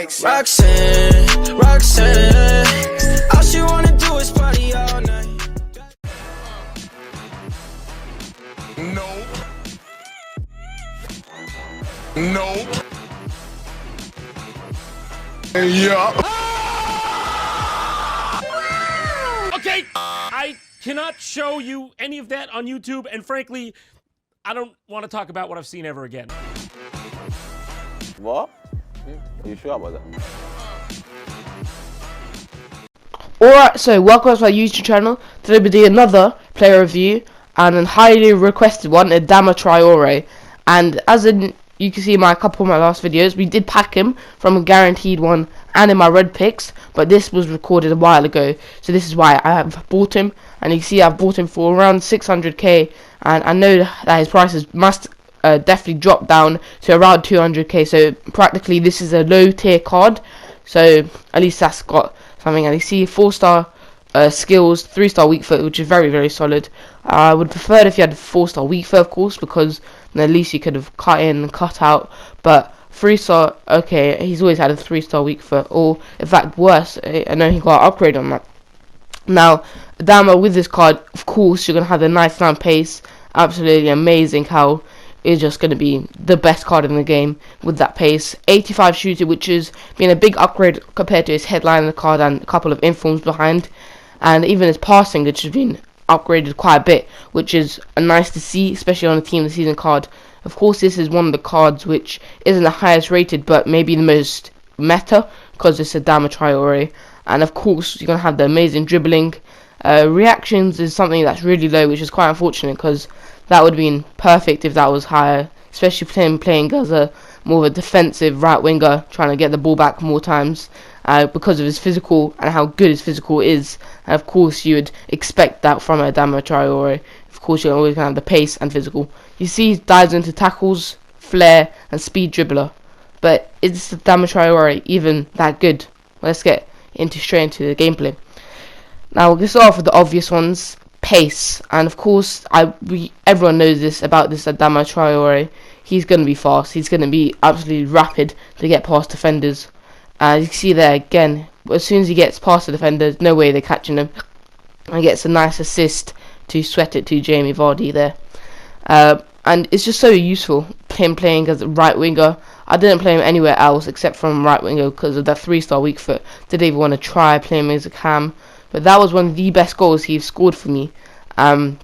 Roxanne, Roxanne, all she wanna do is party all night. No. Yeah. Okay, I cannot show you any of that on YouTube, and frankly, I don't want to talk about what I've seen ever again. What? Are you sure about that? Alright, so welcome to my YouTube channel. Today we're doing another player review, and a highly requested one, Adama Traore. And as you can see in a couple of my last videos, we did pack him from a guaranteed one and in my red picks, but this was recorded a while ago, so this is why I have bought him. And you can see I've bought him for around 600k, and I know that his prices must definitely drop down to around 200k, so practically this is a low tier card, so at least that's got something. And you see 4-star skills, 3-star weak foot, which is very, very solid. I would prefer it if you had 4-star weak foot, of course, because then at least you could have cut in and cut out. But 3-star, okay, he's always had a 3-star weak foot, or in fact worse, I know he got an upgrade on that. Now Adama, with this card, of course, you're going to have the 99 pace, absolutely amazing how it's just going to be the best card in the game with that pace. 85 shooting, which has been a big upgrade compared to his headline card and a couple of informs behind. And even his passing, which has been upgraded quite a bit, which is nice to see, especially on a team of the season card. Of course, this is one of the cards which isn't the highest rated, but maybe the most meta, because it's Adama Traore. And of course, you're going to have the amazing dribbling. Reactions is something that's really low, which is quite unfortunate, because that would have been perfect if that was higher, especially playing as a more of a defensive right winger, trying to get the ball back more times, because of his physical and how good his physical is. And of course, you would expect that from Adama Traore. Of course, you're always going to have the pace and physical. You see, he dives into tackles, flair, and speed dribbler. But is Adama Traore even that good? Well, let's get straight into the gameplay. Now we'll start off with the obvious ones. Pace, and of course everyone knows this about this Adama Traore. He's going to be fast, he's going to be absolutely rapid to get past defenders. You can see there again, as soon as he gets past the defenders, no way they're catching him, and gets a nice assist to sweat it to Jamie Vardy there. And it's just so useful him playing as a right winger. I didn't play him anywhere else except from right winger because of that 3-star weak foot. Didn't even want to try playing him as a cam. But that was one of the best goals he's scored for me. You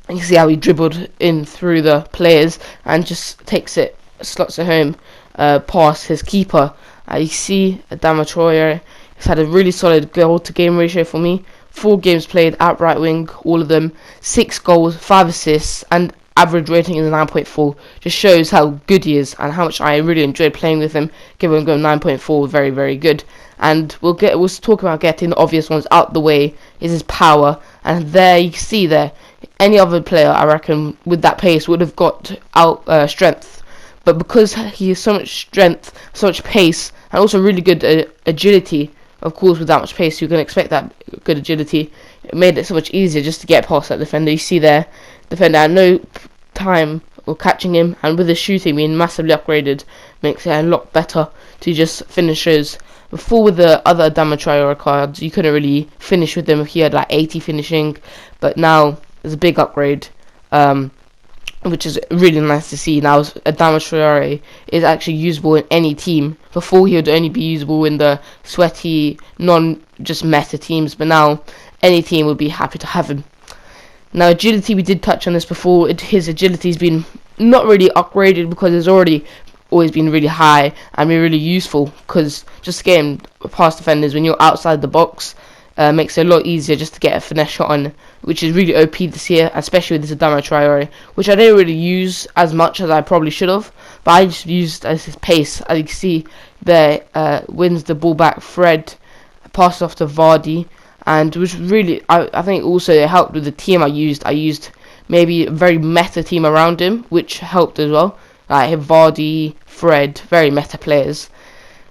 can see how he dribbled in through the players and just slots it home past his keeper. You see Adama Traore has had a really solid goal to game ratio for me. 4 games played at right wing, all of them. 6 goals, 5 assists, and average rating is 9.4. Just shows how good he is and how much I really enjoyed playing with him. Give him a 9.4, very, very good. And we'll talk about getting the obvious ones out the way. Is his power, and there you can see there, any other player I reckon with that pace would have got out strength, but because he has so much strength, so much pace, and also really good agility, of course with that much pace you can expect that good agility. It made it so much easier just to get past that defender. You see there, defender had no time or catching him, and with his shooting being massively upgraded, makes it a lot better to just finish those. Before, with the other Adama Traore cards, you couldn't really finish with them if he had like 80 finishing, but now there's a big upgrade, which is really nice to see. Now Adama Traore is actually usable in any team. Before, he would only be usable in the sweaty, just meta teams, but now any team would be happy to have him. Now agility, we did touch on this before. His agility has been not really upgraded because it's always been really high and been really useful, because just getting past defenders when you're outside the box makes it a lot easier just to get a finesse shot on, which is really OP this year, especially with this Adama Traore, which I didn't really use as much as I probably should have, but I just used as his pace. As you can see there, wins the ball back, Fred passed off to Vardy, and which really I think also it helped with the team I used maybe a very meta team around him, which helped as well. Like Vardy, Fred, very meta players.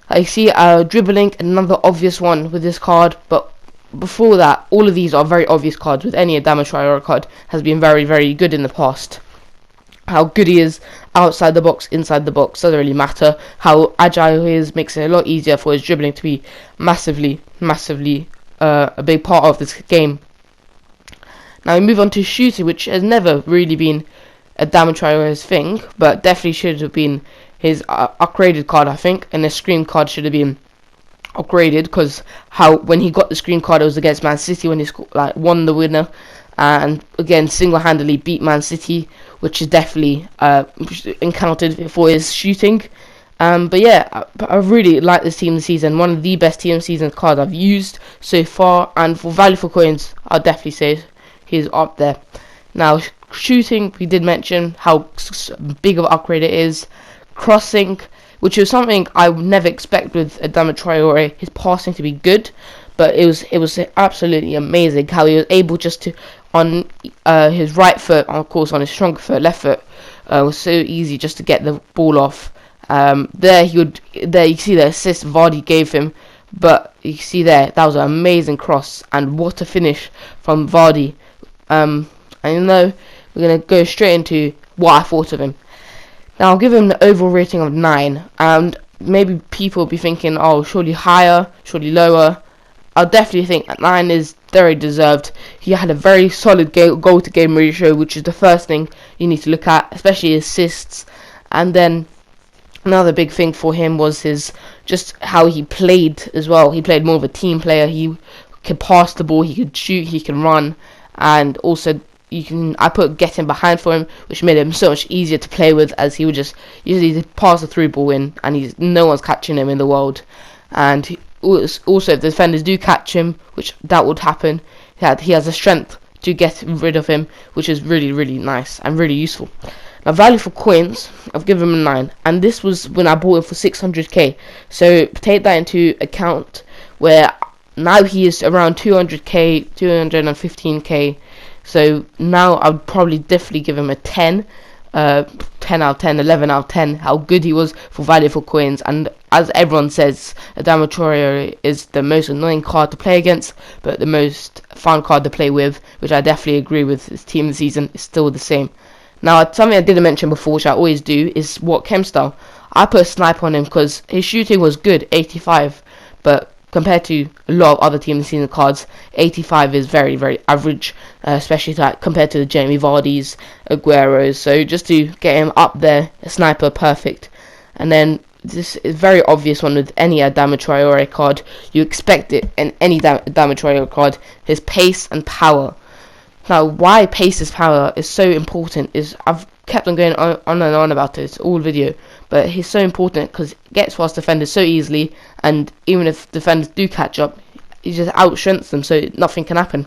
I see dribbling, another obvious one with this card, but before that, all of these are very obvious cards. With any Adama Traore card, has been very, very good in the past. how good he is outside the box, inside the box, doesn't really matter. How agile he is makes it a lot easier for his dribbling to be massively a big part of this game. Now we move on to shooting, which has never really been Adama Traore's thing, but definitely should have been his upgraded card, I think, and the screen card should have been upgraded, because how when he got the screen card, it was against Man City when he won the winner, and again single-handedly beat Man City, which is definitely encountered for his shooting. But yeah, I really like this team this season. One of the best team season cards I've used so far, and for value for coins, I'll definitely say he's up there. Now shooting, we did mention how big of an upgrade it is. Crossing, which is something I would never expect with Adama Traore, his passing to be good, but it was absolutely amazing how he was able just to, on his right foot, of course on his stronger foot, left foot, was so easy just to get the ball off. There you see the assist Vardy gave him, but you see there, that was an amazing cross, and what a finish from Vardy. And you know, we're going to go straight into what I thought of him. Now I'll give him the overall rating of 9, and maybe people will be thinking, oh, surely higher, surely lower. I'll definitely think that 9 is very deserved. He had a very solid goal to game ratio, which is the first thing you need to look at, especially assists. And then another big thing for him was his just how he played as well. He played more of a team player. He could pass the ball, he could shoot, he can run, and also I put getting behind for him, which made him so much easier to play with, as he would just usually pass the through ball in, and no one's catching him in the world. And also, if the defenders do catch him, which that would happen, he has the strength to get rid of him, which is really nice and really useful. Now value for coins, I've given him a 9, and this was when I bought him for 600k. So take that into account, where now he is around 200k, 215k. So now I would probably definitely give him a 10, 10 out of 10, 11 out of 10, how good he was for value for coins. And as everyone says, Adama Traore is the most annoying card to play against, but the most fun card to play with, which I definitely agree with. His team this season is still the same. Now, something I didn't mention before, which I always do, is what chem style. I put a snipe on him because his shooting was good, 85, but compared to a lot of other teams seeing the cards, 85 is very average, especially compared to the Jamie Vardy's, Aguero's. So just to get him up there, a sniper, perfect. And then this is very obvious one with any Adama Traore card. You expect it in any Adama Traore card, his pace and power. Now, why pace and power is so important is I've kept on going on and on about this all video, but he's so important because he gets past defenders so easily, and even if defenders do catch up, he just outstrengths them, so nothing can happen.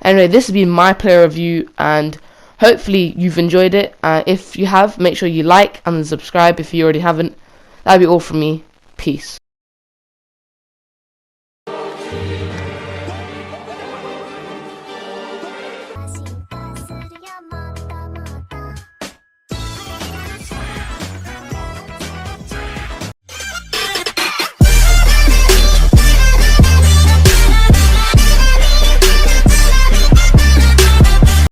Anyway, this has been my player review, and hopefully you've enjoyed it. If you have, make sure you like and subscribe if you already haven't. That'll be all from me. Peace.